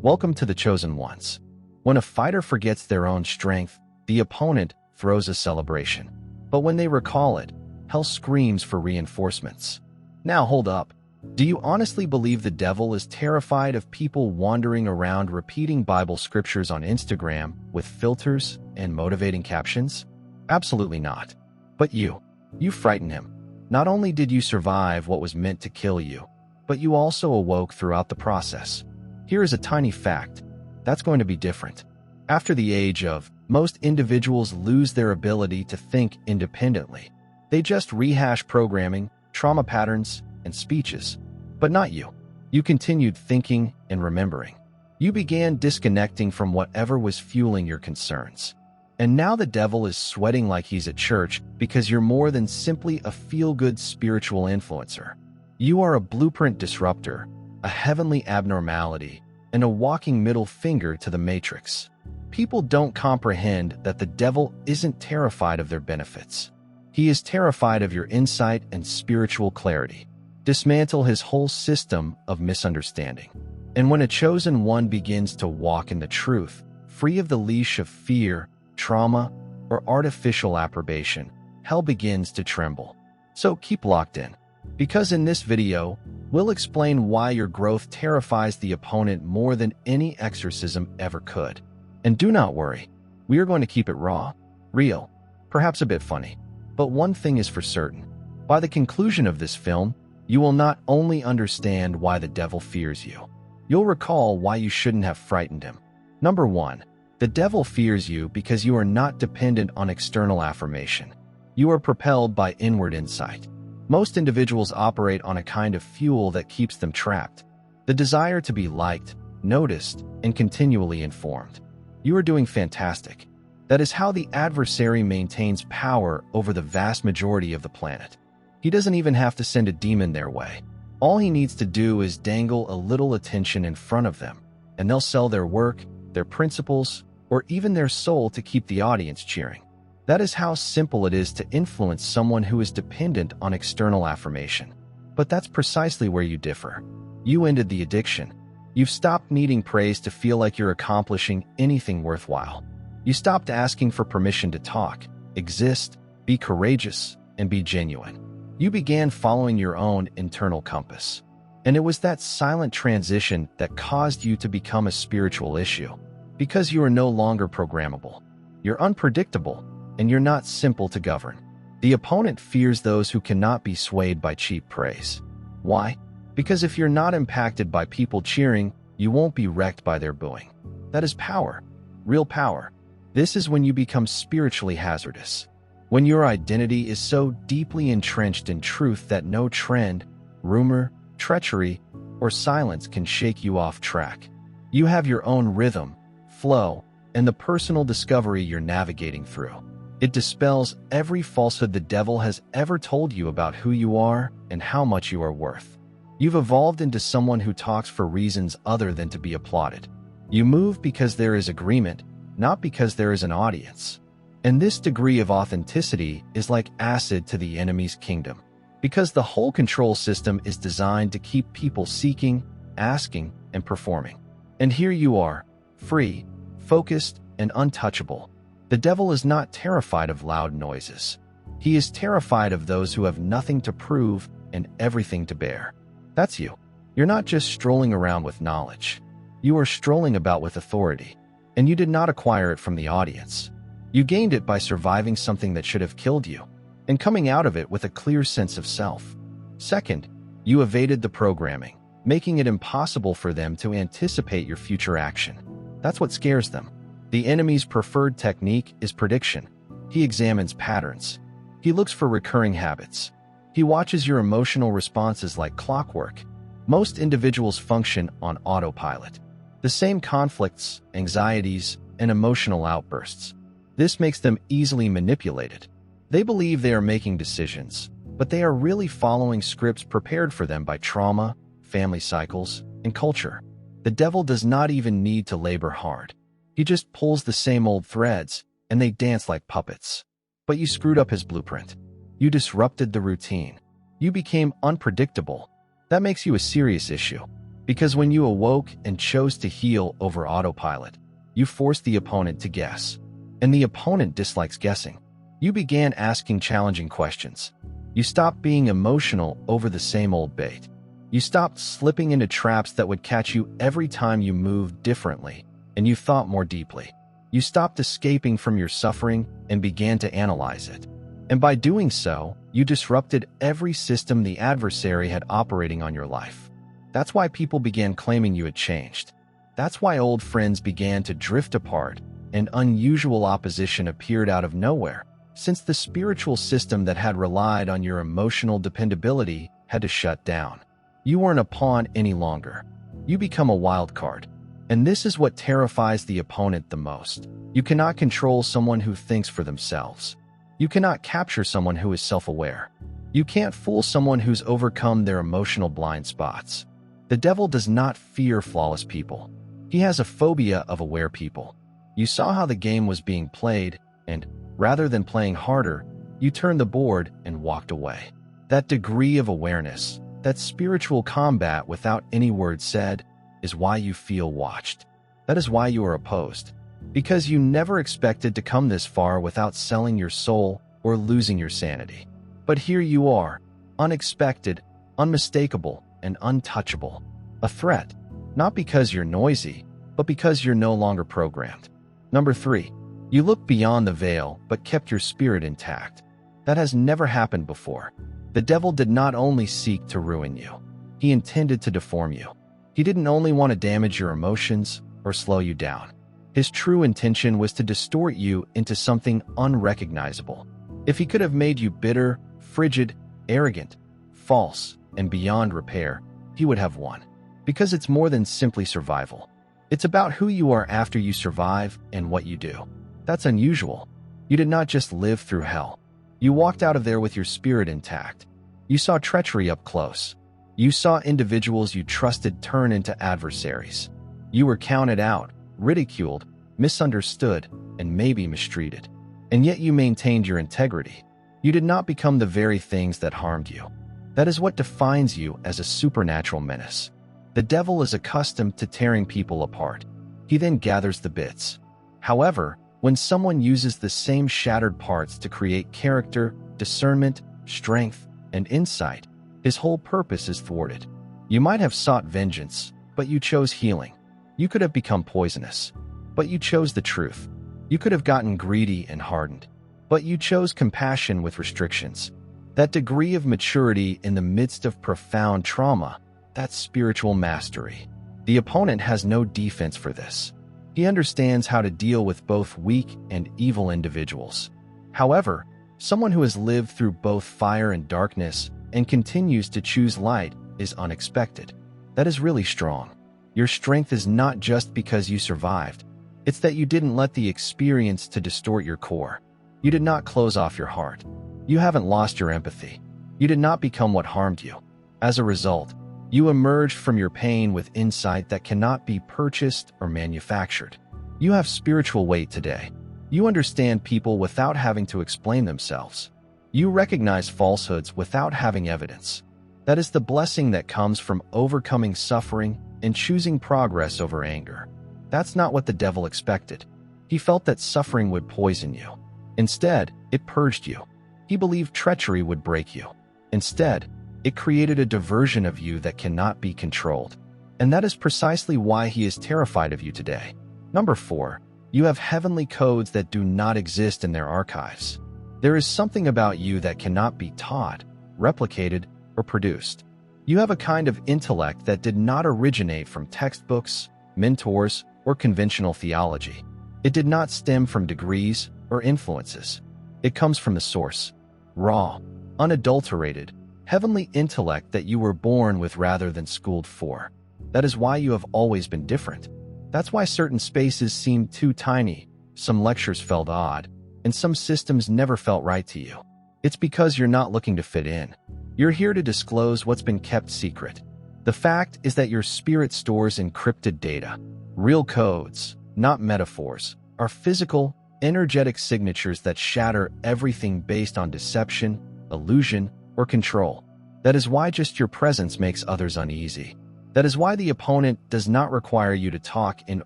Welcome to the Chosen Ones. When a fighter forgets their own strength, the opponent throws a celebration. But when they recall it, hell screams for reinforcements. Now hold up. Do you honestly believe the devil is terrified of people wandering around repeating Bible scriptures on Instagram with filters and motivating captions? Absolutely not. But you frighten him. Not only did you survive what was meant to kill you, but you also awoke throughout the process. Here is a tiny fact. That's going to be different. After the age of, most individuals lose their ability to think independently. They just rehash programming, trauma patterns, and speeches. But not you. You continued thinking and remembering. You began disconnecting from whatever was fueling your concerns. And now the devil is sweating like he's at church because you're more than simply a feel-good spiritual influencer. You are a blueprint disruptor, a heavenly abnormality, and a walking middle finger to the matrix. People don't comprehend that the devil isn't terrified of their benefits. He is terrified of your insight and spiritual clarity. Dismantle his whole system of misunderstanding. And when a chosen one begins to walk in the truth, free of the leash of fear, trauma, or artificial approbation, hell begins to tremble. So keep locked in. Because in this video, we'll explain why your growth terrifies the opponent more than any exorcism ever could. And do not worry, we are going to keep it raw, real, perhaps a bit funny. But one thing is for certain. By the conclusion of this film, you will not only understand why the devil fears you, you'll recall why you shouldn't have frightened him. Number 1. The devil fears you because you are not dependent on external affirmation. You are propelled by inward insight. Most individuals operate on a kind of fuel that keeps them trapped. The desire to be liked, noticed, and continually informed. You are doing fantastic. That is how the adversary maintains power over the vast majority of the planet. He doesn't even have to send a demon their way. All he needs to do is dangle a little attention in front of them, and they'll sell their work, their principles, or even their soul to keep the audience cheering. That is how simple it is to influence someone who is dependent on external affirmation. But that's precisely where you differ. You ended the addiction. You've stopped needing praise to feel like you're accomplishing anything worthwhile. You stopped asking for permission to talk, exist, be courageous, and be genuine. You began following your own internal compass. And it was that silent transition that caused you to become a spiritual issue. Because you are no longer programmable. You're unpredictable, and you're not simple to govern. The opponent fears those who cannot be swayed by cheap praise. Why? Because if you're not impacted by people cheering, you won't be wrecked by their booing. That is power. Real power. This is when you become spiritually hazardous. When your identity is so deeply entrenched in truth that no trend, rumor, treachery, or silence can shake you off track. You have your own rhythm, flow, and the personal discovery you're navigating through. It dispels every falsehood the devil has ever told you about who you are and how much you are worth. You've evolved into someone who talks for reasons other than to be applauded. You move because there is agreement, not because there is an audience. And this degree of authenticity is like acid to the enemy's kingdom, because the whole control system is designed to keep people seeking, asking, and performing. And here you are, free, focused, and untouchable. The devil is not terrified of loud noises. He is terrified of those who have nothing to prove and everything to bear. That's you. You're not just strolling around with knowledge. You are strolling about with authority. And you did not acquire it from the audience. You gained it by surviving something that should have killed you, and coming out of it with a clear sense of self. Second, you evaded the programming, making it impossible for them to anticipate your future action. That's what scares them. The enemy's preferred technique is prediction. He examines patterns. He looks for recurring habits. He watches your emotional responses like clockwork. Most individuals function on autopilot. The same conflicts, anxieties, and emotional outbursts. This makes them easily manipulated. They believe they are making decisions, but they are really following scripts prepared for them by trauma, family cycles, and culture. The devil does not even need to labor hard. He just pulls the same old threads, and they dance like puppets. But you screwed up his blueprint. You disrupted the routine. You became unpredictable. That makes you a serious issue. Because when you awoke and chose to heal over autopilot, you forced the opponent to guess. And the opponent dislikes guessing. You began asking challenging questions. You stopped being emotional over the same old bait. You stopped slipping into traps that would catch you every time you moved differently, and you thought more deeply. You stopped escaping from your suffering and began to analyze it. And by doing so, you disrupted every system the adversary had operating on your life. That's why people began claiming you had changed. That's why old friends began to drift apart and unusual opposition appeared out of nowhere, since the spiritual system that had relied on your emotional dependability had to shut down. You weren't a pawn any longer. You become a wild card. And this is what terrifies the opponent the most. You cannot control someone who thinks for themselves. You cannot capture someone who is self-aware. You can't fool someone who's overcome their emotional blind spots. The devil does not fear flawless people. He has a phobia of aware people. You saw how the game was being played, and rather than playing harder, you turned the board and walked away. That degree of awareness, that spiritual combat without any words said, is why you feel watched. That is why you are opposed. Because you never expected to come this far without selling your soul or losing your sanity. But here you are, unexpected, unmistakable, and untouchable. A threat, not because you're noisy, but because you're no longer programmed. Number 3, you looked beyond the veil but kept your spirit intact. That has never happened before. The devil did not only seek to ruin you. He intended to deform you. He didn't only want to damage your emotions or slow you down. His true intention was to distort you into something unrecognizable. If he could have made you bitter, frigid, arrogant, false, and beyond repair, he would have won. Because it's more than simply survival. It's about who you are after you survive and what you do. That's unusual. You did not just live through hell. You walked out of there with your spirit intact. You saw treachery up close. You saw individuals you trusted turn into adversaries. You were counted out, ridiculed, misunderstood, and maybe mistreated. And yet you maintained your integrity. You did not become the very things that harmed you. That is what defines you as a supernatural menace. The devil is accustomed to tearing people apart. He then gathers the bits. However, when someone uses the same shattered parts to create character, discernment, strength, and insight, his whole purpose is thwarted. You might have sought vengeance, but you chose healing. You could have become poisonous, but you chose the truth. You could have gotten greedy and hardened, but you chose compassion with restrictions. That degree of maturity in the midst of profound trauma, that's spiritual mastery. The opponent has no defense for this. He understands how to deal with both weak and evil individuals. However, someone who has lived through both fire and darkness and continues to choose light is unexpected. That is really strong. Your strength is not just because you survived. It's that you didn't let the experience to distort your core. You did not close off your heart. You haven't lost your empathy. You did not become what harmed you. As a result, you emerged from your pain with insight that cannot be purchased or manufactured. You have spiritual weight today. You understand people without having to explain themselves. You recognize falsehoods without having evidence. That is the blessing that comes from overcoming suffering and choosing progress over anger. That's not what the devil expected. He felt that suffering would poison you. Instead, it purged you. He believed treachery would break you. Instead, it created a diversion of you that cannot be controlled. And that is precisely why he is terrified of you today. Number 4, you have heavenly codes that do not exist in their archives. There is something about you that cannot be taught, replicated, or produced. You have a kind of intellect that did not originate from textbooks, mentors, or conventional theology. It did not stem from degrees or influences. It comes from the source. Raw, unadulterated, heavenly intellect that you were born with rather than schooled for. That is why you have always been different. That's why certain spaces seemed too tiny, some lectures felt odd, and some systems never felt right to you. It's because you're not looking to fit in. You're here to disclose what's been kept secret. The fact is that your spirit stores encrypted data. Real codes, not metaphors, are physical, energetic signatures that shatter everything based on deception, illusion, or control. That is why just your presence makes others uneasy. That is why the opponent does not require you to talk in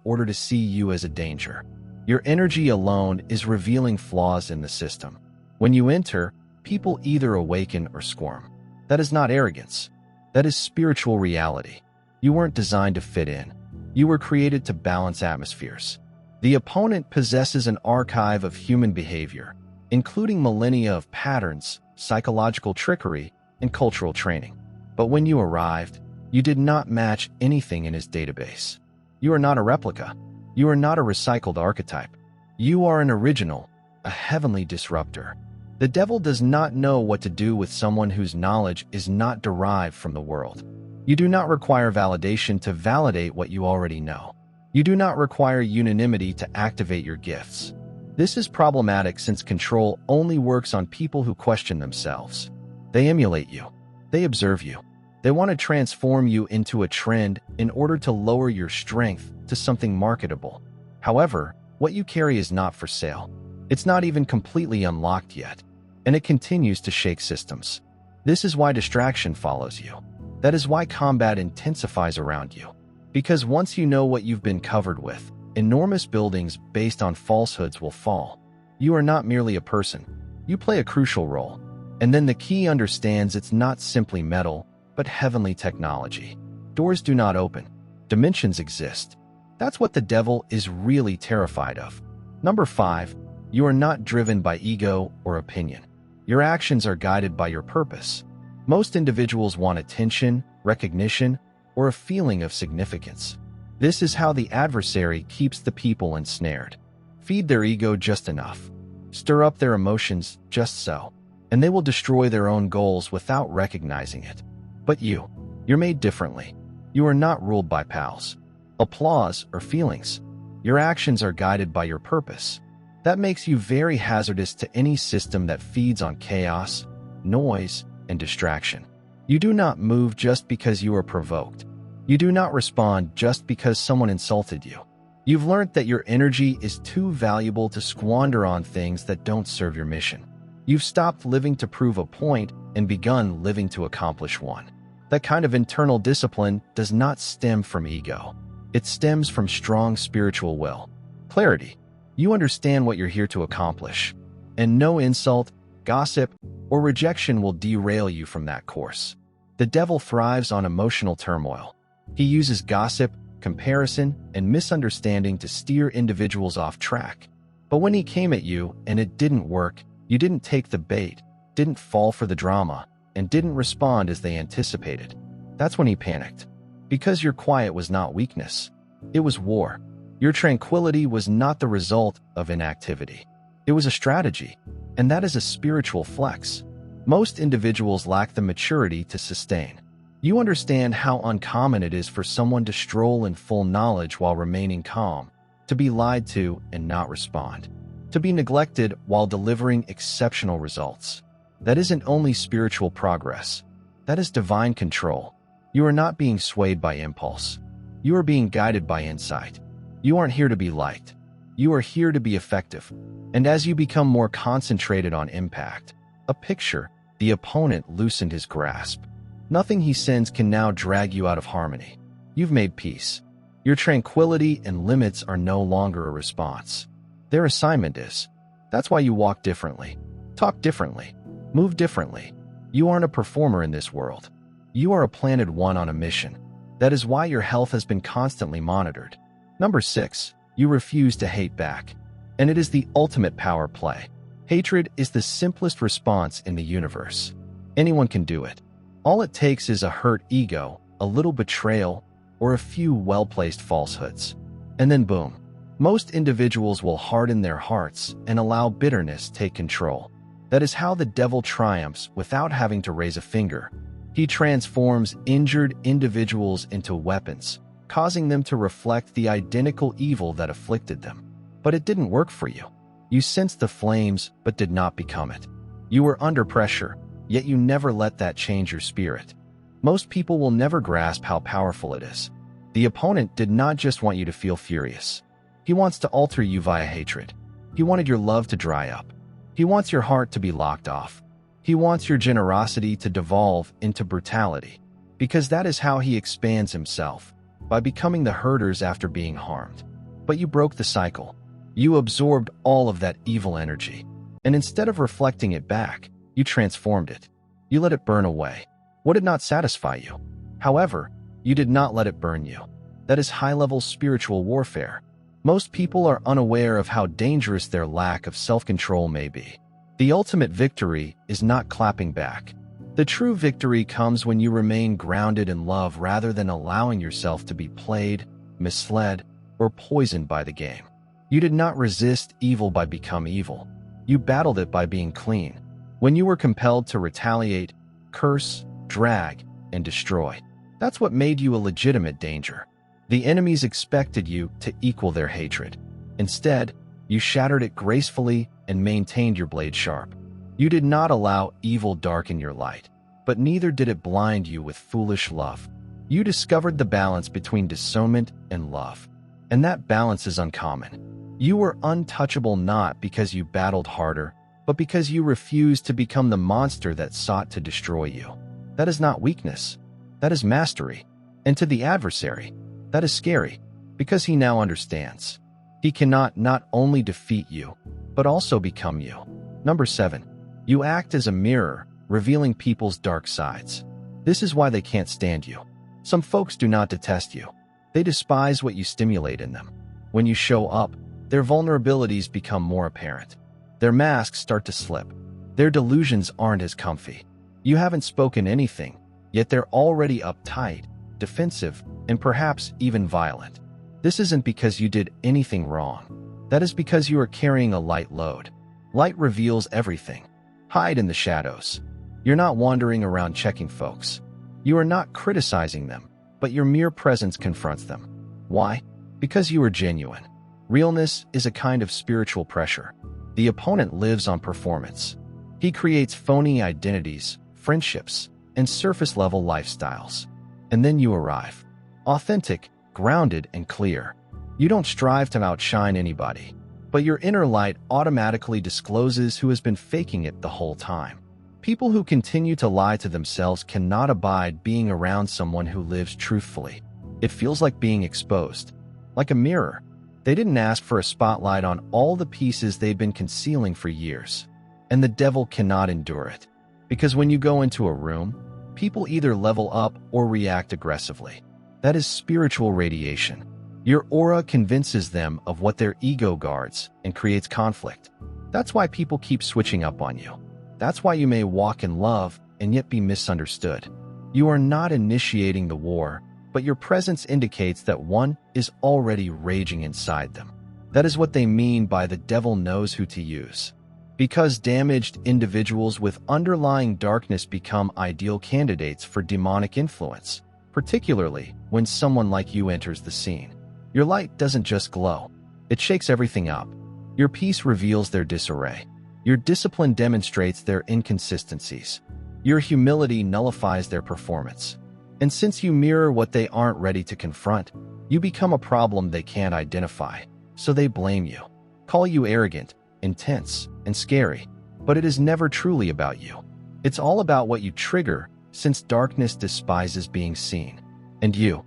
order to see you as a danger. Your energy alone is revealing flaws in the system. When you enter, people either awaken or squirm. That is not arrogance. That is spiritual reality. You weren't designed to fit in. You were created to balance atmospheres. The opponent possesses an archive of human behavior, including millennia of patterns, psychological trickery, and cultural training. But when you arrived, you did not match anything in his database. You are not a replica. You are not a recycled archetype. You are an original, a heavenly disruptor. The devil does not know what to do with someone whose knowledge is not derived from the world. You do not require validation to validate what you already know. You do not require unanimity to activate your gifts. This is problematic since control only works on people who question themselves. They emulate you. They observe you. They want to transform you into a trend in order to lower your strength to something marketable. However, what you carry is not for sale. It's not even completely unlocked yet, and it continues to shake systems. This is why distraction follows you. That is why combat intensifies around you. Because once you know what you've been covered with, enormous buildings based on falsehoods will fall. You are not merely a person. You play a crucial role. And then the key understands it's not simply metal, but heavenly technology. Doors do not open. Dimensions exist. That's what the devil is really terrified of. Number 5, you are not driven by ego or opinion. Your actions are guided by your purpose. Most individuals want attention, recognition, or a feeling of significance. This is how the adversary keeps the people ensnared. Feed their ego just enough. Stir up their emotions just so, and they will destroy their own goals without recognizing it. But you're made differently. You are not ruled by pals, applause, or feelings. Your actions are guided by your purpose. That makes you very hazardous to any system that feeds on chaos, noise, and distraction. You do not move just because you are provoked. You do not respond just because someone insulted you. You've learned that your energy is too valuable to squander on things that don't serve your mission. You've stopped living to prove a point and begun living to accomplish one. That kind of internal discipline does not stem from ego. It stems from strong spiritual will. Clarity. You understand what you're here to accomplish, and no insult, gossip, or rejection will derail you from that course. The devil thrives on emotional turmoil. He uses gossip, comparison, and misunderstanding to steer individuals off track. But when he came at you and it didn't work, you didn't take the bait, didn't fall for the drama, and didn't respond as they anticipated. That's when he panicked. Because your quiet was not weakness. It was war. Your tranquility was not the result of inactivity. It was a strategy, and that is a spiritual flex. Most individuals lack the maturity to sustain. You understand how uncommon it is for someone to stroll in full knowledge while remaining calm, to be lied to and not respond, to be neglected while delivering exceptional results. That isn't only spiritual progress. That is divine control. You are not being swayed by impulse. You are being guided by insight. You aren't here to be liked. You are here to be effective. And as you become more concentrated on impact, a picture, the opponent loosened his grasp. Nothing he sends can now drag you out of harmony. You've made peace. Your tranquility and limits are no longer a response. Their assignment is. That's why you walk differently, talk differently, move differently. You aren't a performer in this world. You are a planted one on a mission. That is why your health has been constantly monitored. Number 6, you refuse to hate back. And it is the ultimate power play. Hatred is the simplest response in the universe. Anyone can do it. All it takes is a hurt ego, a little betrayal, or a few well-placed falsehoods. And then boom. Most individuals will harden their hearts and allow bitterness take control. That is how the devil triumphs without having to raise a finger. He transforms injured individuals into weapons, causing them to reflect the identical evil that afflicted them. But it didn't work for you. You sensed the flames but did not become it. You were under pressure, yet you never let that change your spirit. Most people will never grasp how powerful it is. The opponent did not just want you to feel furious. He wants to alter you via hatred. He wanted your love to dry up. He wants your heart to be locked off. He wants your generosity to devolve into brutality. because that is how he expands himself, by becoming the herders after being harmed. But you broke the cycle. You absorbed all of that evil energy, and instead of reflecting it back, you transformed it. You let it burn away. What did not satisfy you? However, you did not let it burn you. That is high-level spiritual warfare. Most people are unaware of how dangerous their lack of self-control may be. The ultimate victory is not clapping back. The true victory comes when you remain grounded in love rather than allowing yourself to be played, misled, or poisoned by the game. You did not resist evil by becoming evil. You battled it by being clean. When you were compelled to retaliate, curse, drag, and destroy, that's what made you a legitimate danger. The enemies expected you to equal their hatred. Instead, you shattered it gracefully and maintained your blade sharp. You did not allow evil darken your light, but neither did it blind you with foolish love. You discovered the balance between discernment and love, and that balance is uncommon. You were untouchable not because you battled harder, but because you refused to become the monster that sought to destroy you. That is not weakness. That is mastery. And to the adversary, that is scary, because he now understands. He cannot not only defeat you, but also become you. Number 7. You act as a mirror, revealing people's dark sides. This is why they can't stand you. Some folks do not detest you. They despise what you stimulate in them. When you show up, their vulnerabilities become more apparent. Their masks start to slip. Their delusions aren't as comfy. You haven't spoken anything, yet they're already uptight, defensive, and perhaps even violent. This isn't because you did anything wrong. That is because you are carrying a light load. Light reveals everything. Hide in the shadows. You're not wandering around checking folks. You are not criticizing them, but your mere presence confronts them. Why? Because you are genuine. Realness is a kind of spiritual pressure. The opponent lives on performance. He creates phony identities, friendships, and surface-level lifestyles. And then you arrive. Authentic, grounded, and clear. You don't strive to outshine anybody, but your inner light automatically discloses who has been faking it the whole time. People who continue to lie to themselves cannot abide being around someone who lives truthfully. It feels like being exposed, like a mirror. They didn't ask for a spotlight on all the pieces they've been concealing for years. And the devil cannot endure it. Because when you go into a room, people either level up or react aggressively. That is spiritual radiation. Your aura convinces them of what their ego guards and creates conflict. That's why people keep switching up on you. That's why you may walk in love and yet be misunderstood. You are not initiating the war, but your presence indicates that one is already raging inside them. That is what they mean by the devil knows who to use. Because damaged individuals with underlying darkness become ideal candidates for demonic influence, particularly when someone like you enters the scene. Your light doesn't just glow. It shakes everything up. Your peace reveals their disarray. Your discipline demonstrates their inconsistencies. Your humility nullifies their performance. And since you mirror what they aren't ready to confront, you become a problem they can't identify. So they blame you, call you arrogant, intense, and scary. But it is never truly about you. It's all about what you trigger, since darkness despises being seen. And you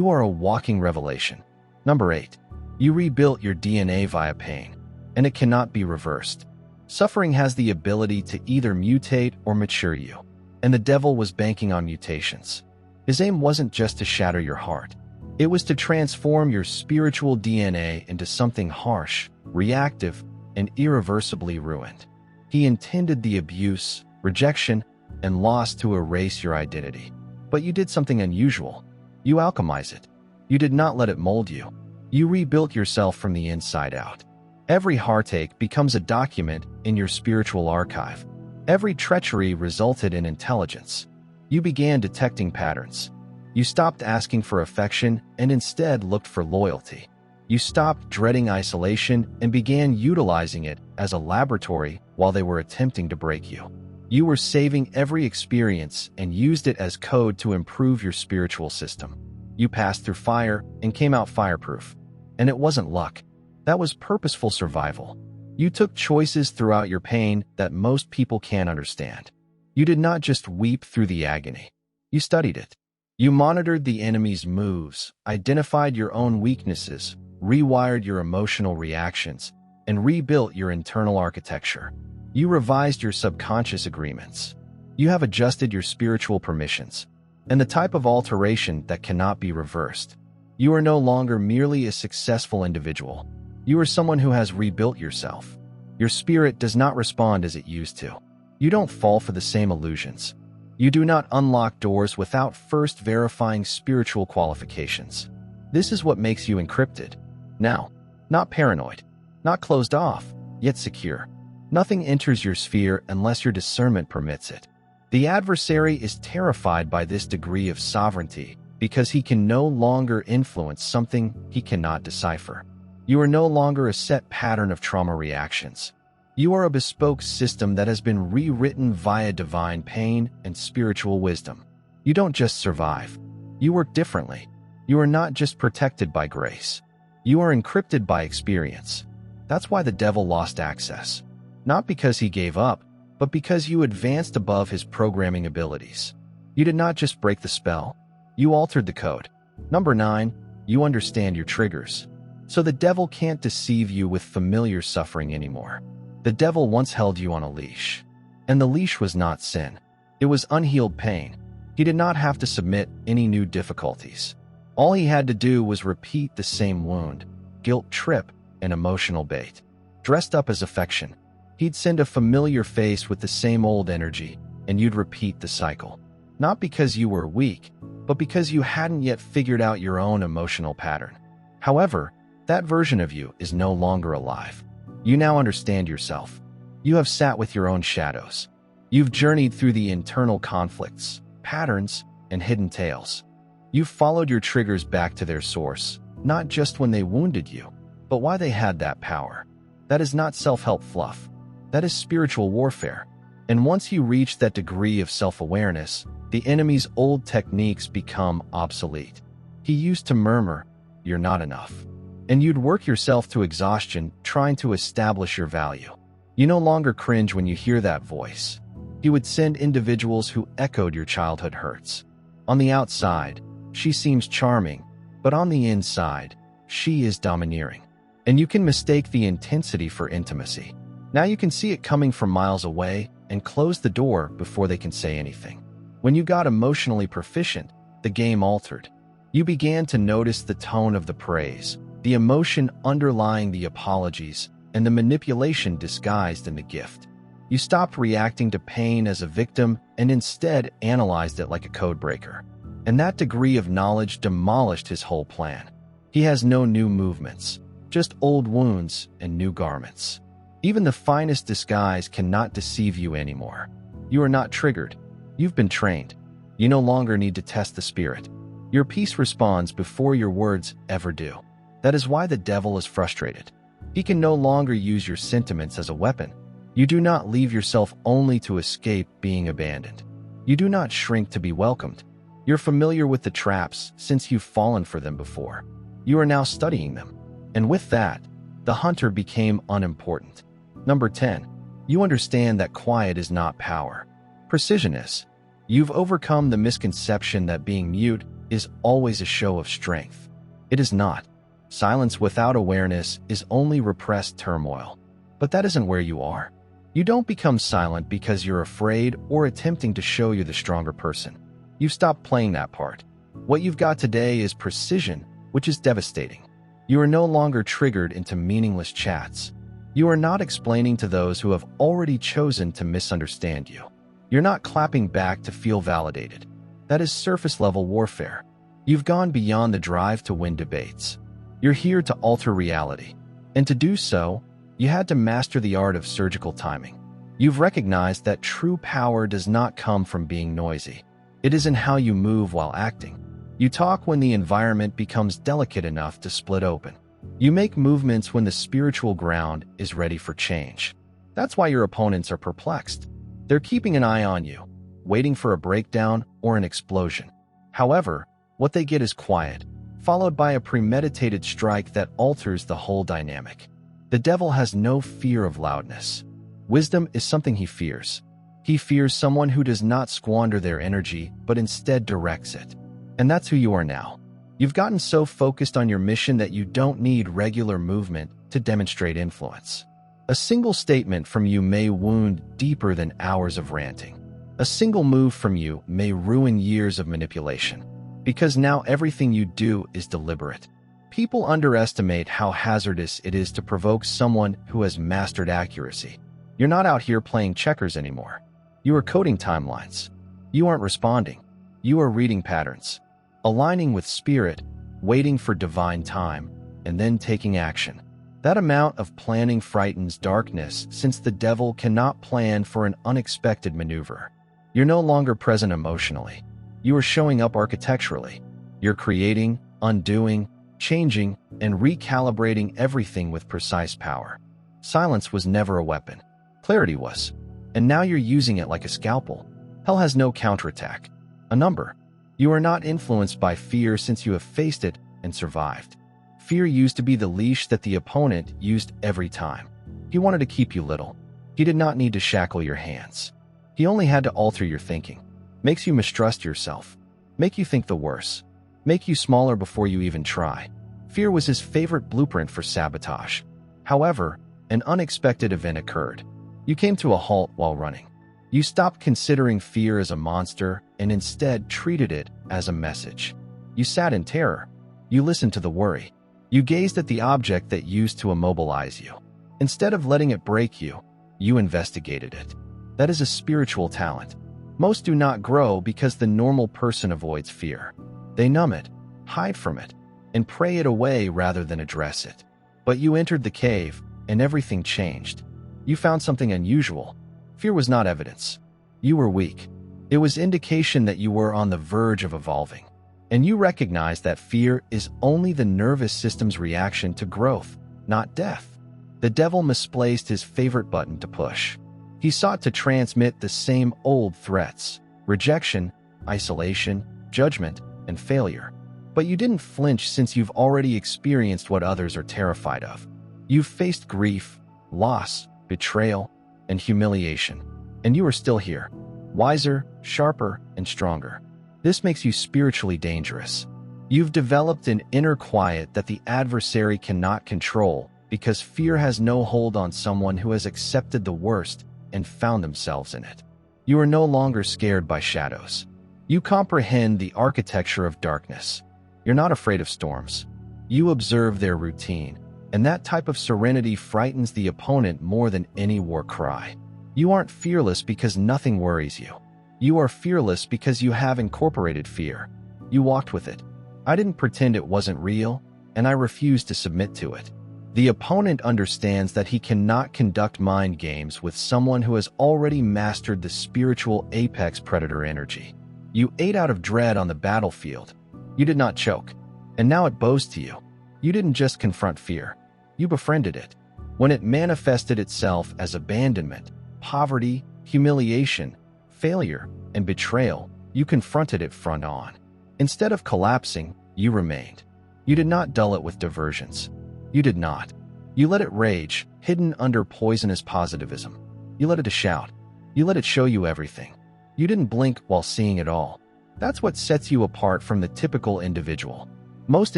are a walking revelation. Number 8. You rebuilt your DNA via pain, and it cannot be reversed. Suffering has the ability to either mutate or mature you, and the devil was banking on mutations. His aim wasn't just to shatter your heart. It was to transform your spiritual DNA into something harsh, reactive, and irreversibly ruined. He intended the abuse, rejection, and loss to erase your identity. But you did something unusual. You alchemized it. You did not let it mold you. You rebuilt yourself from the inside out. Every heartache becomes a document in your spiritual archive. Every treachery resulted in intelligence. You began detecting patterns. You stopped asking for affection and instead looked for loyalty. You stopped dreading isolation and began utilizing it as a laboratory while they were attempting to break you. You were saving every experience and used it as code to improve your spiritual system. You passed through fire and came out fireproof. And it wasn't luck. That was purposeful survival. You took choices throughout your pain that most people can't understand. You did not just weep through the agony. You studied it. You monitored the enemy's moves, identified your own weaknesses, rewired your emotional reactions, and rebuilt your internal architecture. You revised your subconscious agreements. You have adjusted your spiritual permissions, and the type of alteration that cannot be reversed. You are no longer merely a successful individual. You are someone who has rebuilt yourself. Your spirit does not respond as it used to. You don't fall for the same illusions. You do not unlock doors without first verifying spiritual qualifications. This is what makes you encrypted. Now, not paranoid, not closed off, yet secure. Nothing enters your sphere unless your discernment permits it. The adversary is terrified by this degree of sovereignty because he can no longer influence something he cannot decipher. You are no longer a set pattern of trauma reactions. You are a bespoke system that has been rewritten via divine pain and spiritual wisdom. You don't just survive. You work differently. You are not just protected by grace. You are encrypted by experience. That's why the devil lost access. Not because he gave up, but because you advanced above his programming abilities. You did not just break the spell. You altered the code. Number 9, you understand your triggers. So the devil can't deceive you with familiar suffering anymore. The devil once held you on a leash. And the leash was not sin. It was unhealed pain. He did not have to submit any new difficulties. All he had to do was repeat the same wound, guilt trip, and emotional bait. Dressed up as affection, he'd send a familiar face with the same old energy, and you'd repeat the cycle. Not because you were weak, but because you hadn't yet figured out your own emotional pattern. However, that version of you is no longer alive. You now understand yourself. You have sat with your own shadows. You've journeyed through the internal conflicts, patterns, and hidden tales. You've followed your triggers back to their source, not just when they wounded you, but why they had that power. That is not self-help fluff. That is spiritual warfare. And once you reach that degree of self-awareness, the enemy's old techniques become obsolete. He used to murmur, "You're not enough." And you'd work yourself to exhaustion trying to establish your value. You no longer cringe when you hear that voice. He would send individuals who echoed your childhood hurts. On the outside, she seems charming, but on the inside, she is domineering. And you can mistake the intensity for intimacy. Now you can see it coming from miles away and close the door before they can say anything. When you got emotionally proficient, the game altered. You began to notice the tone of the praise, the emotion underlying the apologies, and the manipulation disguised in the gift. You stopped reacting to pain as a victim and instead analyzed it like a codebreaker. And that degree of knowledge demolished his whole plan. He has no new movements, just old wounds and new garments. Even the finest disguise cannot deceive you anymore. You are not triggered. You've been trained. You no longer need to test the spirit. Your peace responds before your words ever do. That is why the devil is frustrated. He can no longer use your sentiments as a weapon. You do not leave yourself only to escape being abandoned. You do not shrink to be welcomed. You're familiar with the traps since you've fallen for them before. You are now studying them. And with that, the hunter became unimportant. Number 10. You understand that quiet is not power. Precision is. You've overcome the misconception that being mute is always a show of strength. It is not. Silence without awareness is only repressed turmoil. But that isn't where you are. You don't become silent because you're afraid or attempting to show you're the stronger person. You've stopped playing that part. What you've got today is precision, which is devastating. You are no longer triggered into meaningless chats. You are not explaining to those who have already chosen to misunderstand you. You're not clapping back to feel validated. That is surface-level warfare. You've gone beyond the drive to win debates. You're here to alter reality. And to do so, you had to master the art of surgical timing. You've recognized that true power does not come from being noisy. It is in how you move while acting. You talk when the environment becomes delicate enough to split open. You make movements when the spiritual ground is ready for change. That's why your opponents are perplexed. They're keeping an eye on you, waiting for a breakdown or an explosion. However, what they get is quiet, followed by a premeditated strike that alters the whole dynamic. The devil has no fear of loudness. Wisdom is something he fears. He fears someone who does not squander their energy, but instead directs it. And that's who you are now. You've gotten so focused on your mission that you don't need regular movement to demonstrate influence. A single statement from you may wound deeper than hours of ranting. A single move from you may ruin years of manipulation. Because now everything you do is deliberate. People underestimate how hazardous it is to provoke someone who has mastered accuracy. You're not out here playing checkers anymore. You are coding timelines. You aren't responding. You are reading patterns, aligning with spirit, waiting for divine time, and then taking action. That amount of planning frightens darkness, since the devil cannot plan for an unexpected maneuver. You're no longer present emotionally. You are showing up architecturally. You're creating, undoing, changing, and recalibrating everything with precise power. Silence was never a weapon. Clarity was. And now you're using it like a scalpel. Hell has no counterattack. A number. You are not influenced by fear, since you have faced it and survived. Fear used to be the leash that the opponent used every time. He wanted to keep you little. He did not need to shackle your hands. He only had to alter your thinking. Makes you mistrust yourself. Make you think the worst. Make you smaller before you even try. Fear was his favorite blueprint for sabotage. However, an unexpected event occurred. You came to a halt while running. You stopped considering fear as a monster and instead treated it as a message. You sat in terror. You listened to the worry. You gazed at the object that used to immobilize you. Instead of letting it break you, you investigated it. That is a spiritual talent. Most do not grow because the normal person avoids fear. They numb it, hide from it, and pray it away rather than address it. But you entered the cave, and everything changed. You found something unusual. Fear was not evidence. You were weak. It was indication that you were on the verge of evolving. And you recognized that fear is only the nervous system's reaction to growth, not death. The devil misplaced his favorite button to push. He sought to transmit the same old threats: rejection, isolation, judgment, and failure. But you didn't flinch, since you've already experienced what others are terrified of. You've faced grief, loss, betrayal, and humiliation. And you are still here, wiser, sharper, and stronger. This makes you spiritually dangerous. You've developed an inner quiet that the adversary cannot control, because fear has no hold on someone who has accepted the worst and found themselves in it. You are no longer scared by shadows. You comprehend the architecture of darkness. You're not afraid of storms. You observe their routine, and that type of serenity frightens the opponent more than any war cry. You aren't fearless because nothing worries you. You are fearless because you have incorporated fear. You walked with it. I didn't pretend it wasn't real, and I refused to submit to it. The opponent understands that he cannot conduct mind games with someone who has already mastered the spiritual apex predator energy. You ate out of dread on the battlefield. You did not choke. And now it bows to you. You didn't just confront fear. You befriended it. When it manifested itself as abandonment, poverty, humiliation, failure, and betrayal, you confronted it front on. Instead of collapsing, you remained. You did not dull it with diversions. You did not. You let it rage, hidden under poisonous positivism. You let it shout. You let it show you everything. You didn't blink while seeing it all. That's what sets you apart from the typical individual. Most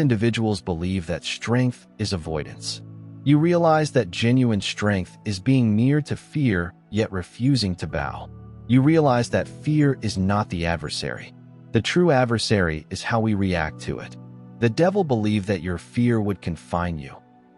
individuals believe that strength is avoidance. You realize that genuine strength is being near to fear, yet refusing to bow. You realize that fear is not the adversary. The true adversary is how we react to it. The devil believed that your fear would confine you,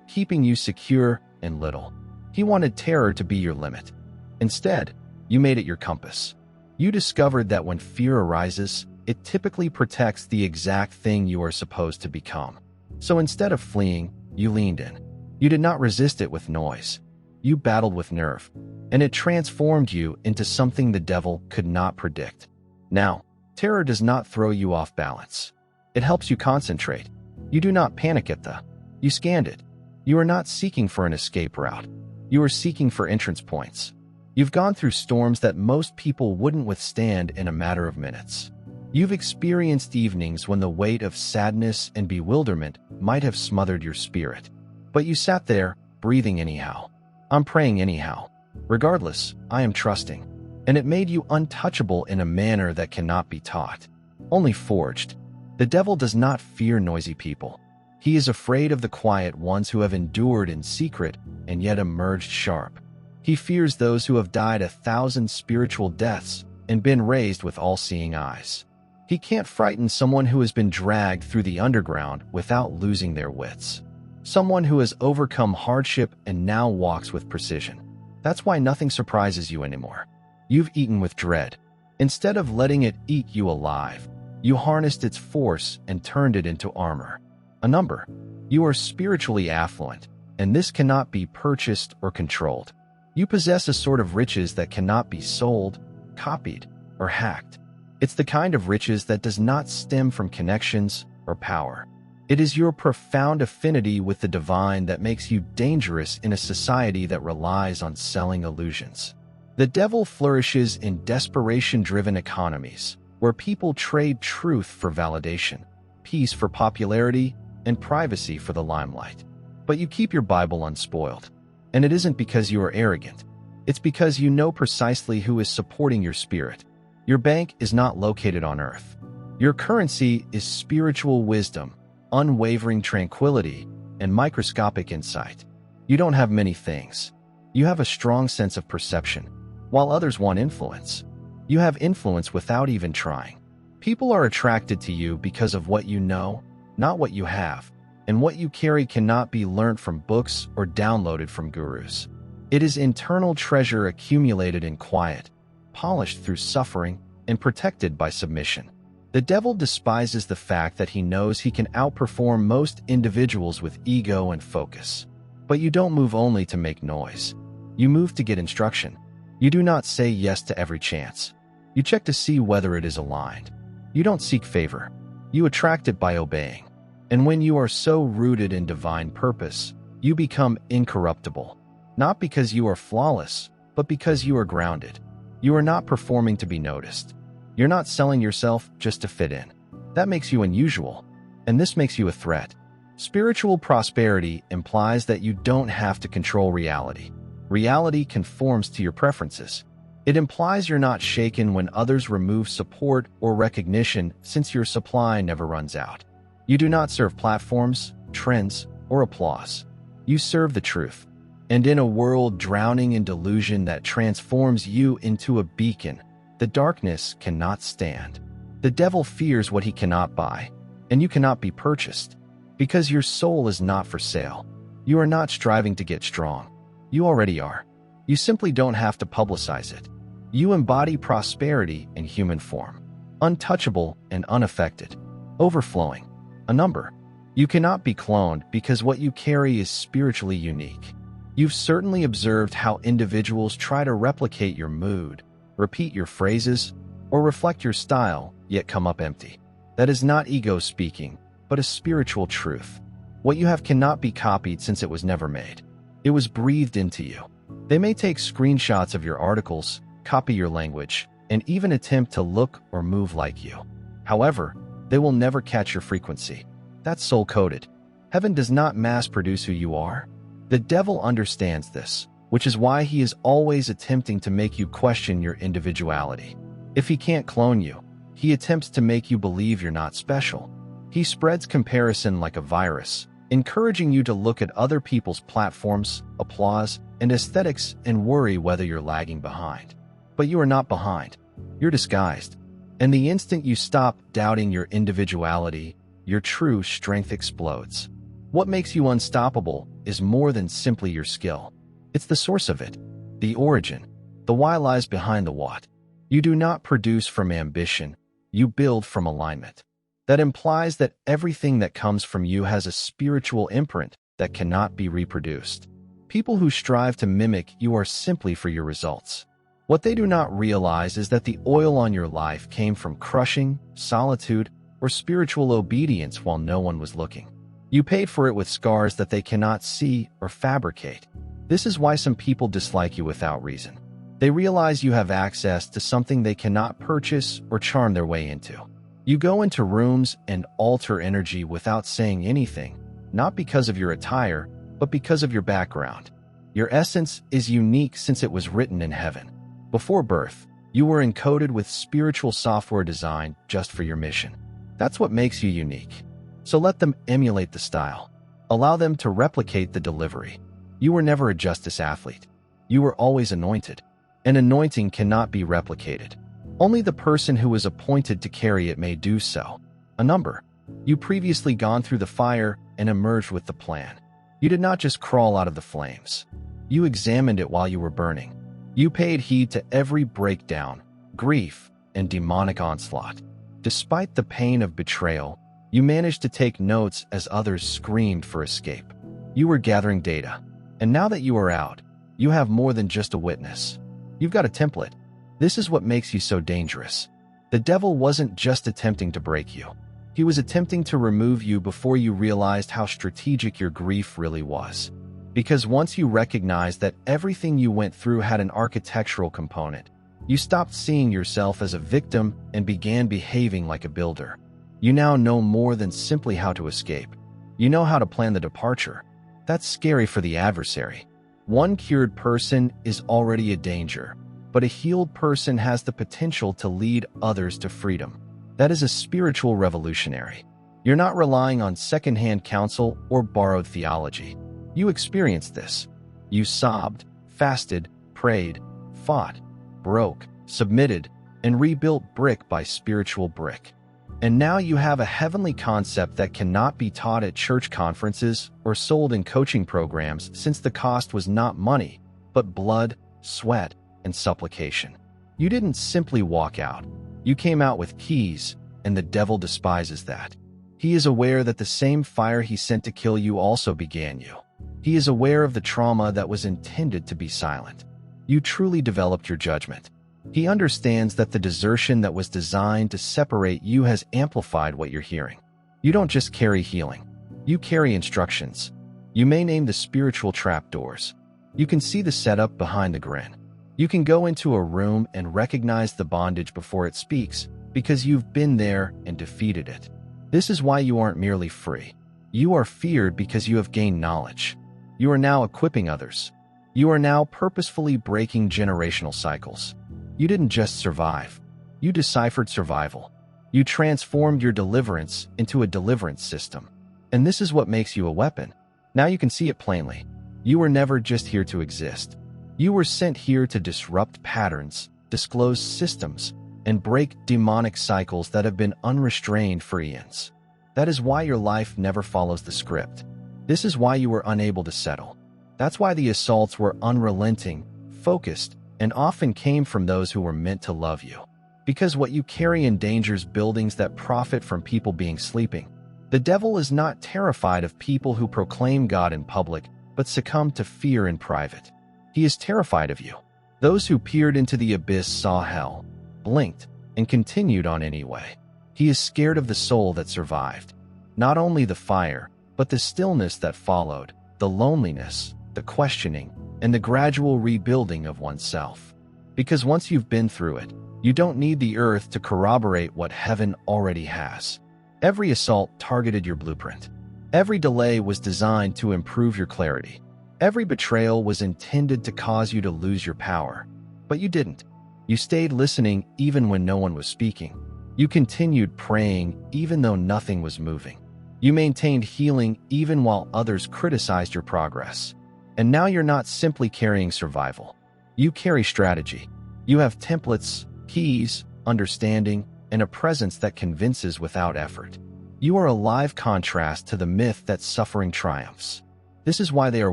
keeping you secure and little. He wanted terror to be your limit. Instead, you made it your compass. You discovered that when fear arises, it typically protects the exact thing you are supposed to become. So instead of fleeing, you leaned in. You did not resist it with noise. You battled with nerve, and it transformed you into something the devil could not predict. Now, terror does not throw you off balance. It helps you concentrate. You do not panic at you scanned it. You are not seeking for an escape route. You are seeking for entrance points. You've gone through storms that most people wouldn't withstand in a matter of minutes. You've experienced evenings when the weight of sadness and bewilderment might have smothered your spirit. But you sat there, breathing anyhow. I'm praying anyhow. Regardless, I am trusting. And it made you untouchable in a manner that cannot be taught, only forged. The devil does not fear noisy people. He is afraid of the quiet ones who have endured in secret and yet emerged sharp. He fears those who have died 1,000 spiritual deaths and been raised with all-seeing eyes. He can't frighten someone who has been dragged through the underground without losing their wits. Someone who has overcome hardship and now walks with precision. That's why nothing surprises you anymore. You've eaten with dread. Instead of letting it eat you alive, you harnessed its force and turned it into armor. A number. You are spiritually affluent, and this cannot be purchased or controlled. You possess a sort of riches that cannot be sold, copied, or hacked. It's the kind of riches that does not stem from connections or power. It is your profound affinity with the divine that makes you dangerous in a society that relies on selling illusions. The devil flourishes in desperation-driven economies, where people trade truth for validation, peace for popularity, and privacy for the limelight. But you keep your Bible unspoiled. And it isn't because you are arrogant. It's because you know precisely who is supporting your spirit. Your bank is not located on earth. Your currency is spiritual wisdom, unwavering tranquility, and microscopic insight. You don't have many things. You have a strong sense of perception, while others want influence. You have influence without even trying. People are attracted to you because of what you know, not what you have, and what you carry cannot be learnt from books or downloaded from gurus. It is internal treasure accumulated in quiet, polished through suffering, and protected by submission. The devil despises the fact that he knows he can outperform most individuals with ego and focus. But you don't move only to make noise. You move to get instruction. You do not say yes to every chance. You check to see whether it is aligned. You don't seek favor. You attract it by obeying. And when you are so rooted in divine purpose, you become incorruptible. Not because you are flawless, but because you are grounded. You are not performing to be noticed. You're not selling yourself just to fit in. That makes you unusual, and this makes you a threat. Spiritual prosperity implies that you don't have to control reality. Reality conforms to your preferences. It implies you're not shaken when others remove support or recognition, since your supply never runs out. You do not serve platforms, trends, or applause. You serve the truth. And in a world drowning in delusion that transforms you into a beacon, the darkness cannot stand. The devil fears what he cannot buy, and you cannot be purchased. Because your soul is not for sale. You are not striving to get strong. You already are. You simply don't have to publicize it. You embody prosperity in human form. Untouchable and unaffected. Overflowing. A number. You cannot be cloned because what you carry is spiritually unique. You've certainly observed how individuals try to replicate your mood, repeat your phrases, or reflect your style, yet come up empty. That is not ego speaking, but a spiritual truth. What you have cannot be copied since it was never made. It was breathed into you. They may take screenshots of your articles, copy your language, and even attempt to look or move like you. However, they will never catch your frequency. That's soul-coded. Heaven does not mass-produce who you are. The devil understands this, which is why he is always attempting to make you question your individuality. If he can't clone you, he attempts to make you believe you're not special. He spreads comparison like a virus, encouraging you to look at other people's platforms, applause, and aesthetics and worry whether you're lagging behind. But you are not behind. You're disguised. And the instant you stop doubting your individuality, your true strength explodes. What makes you unstoppable is more than simply your skill. It's the source of it, the origin. The why lies behind the what. You do not produce from ambition, you build from alignment. That implies that everything that comes from you has a spiritual imprint that cannot be reproduced. People who strive to mimic you are simply for your results. What they do not realize is that the oil on your life came from crushing, solitude, or spiritual obedience while no one was looking. You paid for it with scars that they cannot see or fabricate. This is why some people dislike you without reason. They realize you have access to something they cannot purchase or charm their way into. You go into rooms and alter energy without saying anything, not because of your attire, but because of your background. Your essence is unique since it was written in heaven. Before birth, you were encoded with spiritual software designed just for your mission. That's what makes you unique. So let them emulate the style. Allow them to replicate the delivery. You were never a justice athlete. You were always anointed. An anointing cannot be replicated. Only the person who is appointed to carry it may do so. A number. You previously gone through the fire and emerged with the plan. You did not just crawl out of the flames. You examined it while you were burning. You paid heed to every breakdown, grief, and demonic onslaught. Despite the pain of betrayal, you managed to take notes as others screamed for escape. You were gathering data. And now that you are out, you have more than just a witness. You've got a template. This is what makes you so dangerous. The devil wasn't just attempting to break you. He was attempting to remove you before you realized how strategic your grief really was. Because once you recognized that everything you went through had an architectural component, you stopped seeing yourself as a victim and began behaving like a builder. You now know more than simply how to escape. You know how to plan the departure. That's scary for the adversary. One cured person is already a danger, but a healed person has the potential to lead others to freedom. That is a spiritual revolutionary. You're not relying on secondhand counsel or borrowed theology. You experienced this. You sobbed, fasted, prayed, fought, broke, submitted, and rebuilt brick by spiritual brick. And now you have a heavenly concept that cannot be taught at church conferences or sold in coaching programs, since the cost was not money, but blood, sweat, and supplication. You didn't simply walk out. You came out with keys, and the devil despises that. He is aware that the same fire he sent to kill you also began you. He is aware of the trauma that was intended to be silent. You truly developed your judgment. He understands that the desertion that was designed to separate you has amplified what you're hearing. You don't just carry healing. You carry instructions. You may name the spiritual trapdoors. You can see the setup behind the grin. You can go into a room and recognize the bondage before it speaks, because you've been there and defeated it. This is why you aren't merely free. You are feared because you have gained knowledge. You are now equipping others. You are now purposefully breaking generational cycles. You didn't just survive. You deciphered survival. You transformed your deliverance into a deliverance system. And this is what makes you a weapon. Now you can see it plainly. You were never just here to exist. You were sent here to disrupt patterns, disclose systems, and break demonic cycles that have been unrestrained for eons. That is why your life never follows the script. This is why you were unable to settle. That's why the assaults were unrelenting, focused, and often came from those who were meant to love you. Because what you carry endangers buildings that profit from people being sleeping. The devil is not terrified of people who proclaim God in public, but succumb to fear in private. He is terrified of you. Those who peered into the abyss saw hell, blinked, and continued on anyway. He is scared of the soul that survived. Not only the fire, but the stillness that followed, the loneliness, the questioning, and the gradual rebuilding of oneself. Because once you've been through it, you don't need the earth to corroborate what heaven already has. Every assault targeted your blueprint. Every delay was designed to improve your clarity. Every betrayal was intended to cause you to lose your power. But you didn't. You stayed listening even when no one was speaking. You continued praying even though nothing was moving. You maintained healing even while others criticized your progress. And now you're not simply carrying survival. You carry strategy. You have templates, keys, understanding, and a presence that convinces without effort. You are a live contrast to the myth that suffering triumphs. This is why they are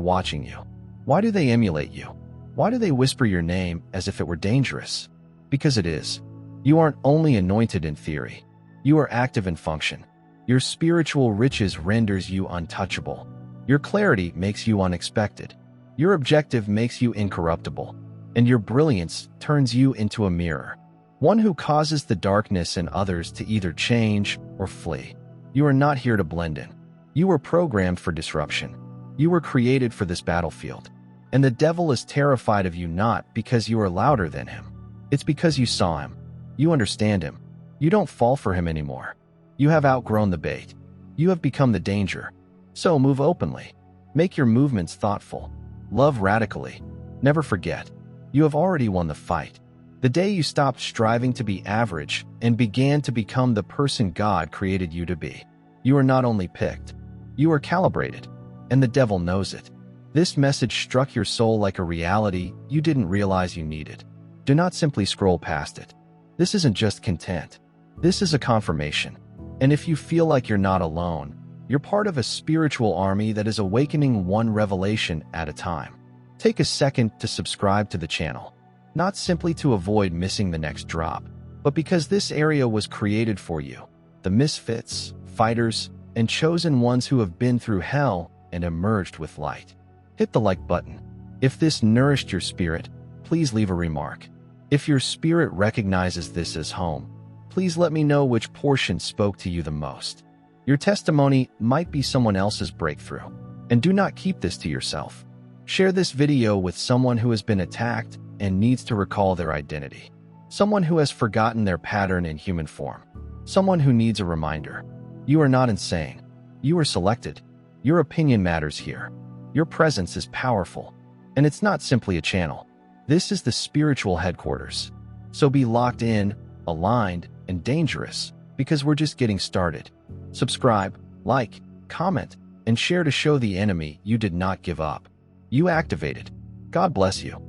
watching you. Why do they emulate you? Why do they whisper your name as if it were dangerous? Because it is. You aren't only anointed in theory. You are active in function. Your spiritual riches renders you untouchable. Your clarity makes you unexpected. Your objective makes you incorruptible. And your brilliance turns you into a mirror. One who causes the darkness in others to either change or flee. You are not here to blend in. You were programmed for disruption. You were created for this battlefield. And the devil is terrified of you not because you are louder than him. It's because you saw him. You understand him. You don't fall for him anymore. You have outgrown the bait. You have become the danger. So move openly. Make your movements thoughtful. Love radically. Never forget. You have already won the fight. The day you stopped striving to be average and began to become the person God created you to be. You are not only picked, you are calibrated, and the devil knows it. This message struck your soul like a reality you didn't realize you needed. Do not simply scroll past it. This isn't just content. This is a confirmation. And if you feel like you're not alone, you're part of a spiritual army that is awakening one revelation at a time. Take a second to subscribe to the channel, not simply to avoid missing the next drop, but because this area was created for you. The misfits, fighters, and chosen ones who have been through hell and emerged with light. Hit the like button. If this nourished your spirit, please leave a remark. If your spirit recognizes this as home, please let me know which portion spoke to you the most. Your testimony might be someone else's breakthrough. And do not keep this to yourself. Share this video with someone who has been attacked and needs to recall their identity. Someone who has forgotten their pattern in human form. Someone who needs a reminder. You are not insane. You are selected. Your opinion matters here. Your presence is powerful. And it's not simply a channel. This is the spiritual headquarters. So be locked in, aligned, and dangerous, because we're just getting started. Subscribe, like, comment, and share to show the enemy you did not give up. You activated. God bless you.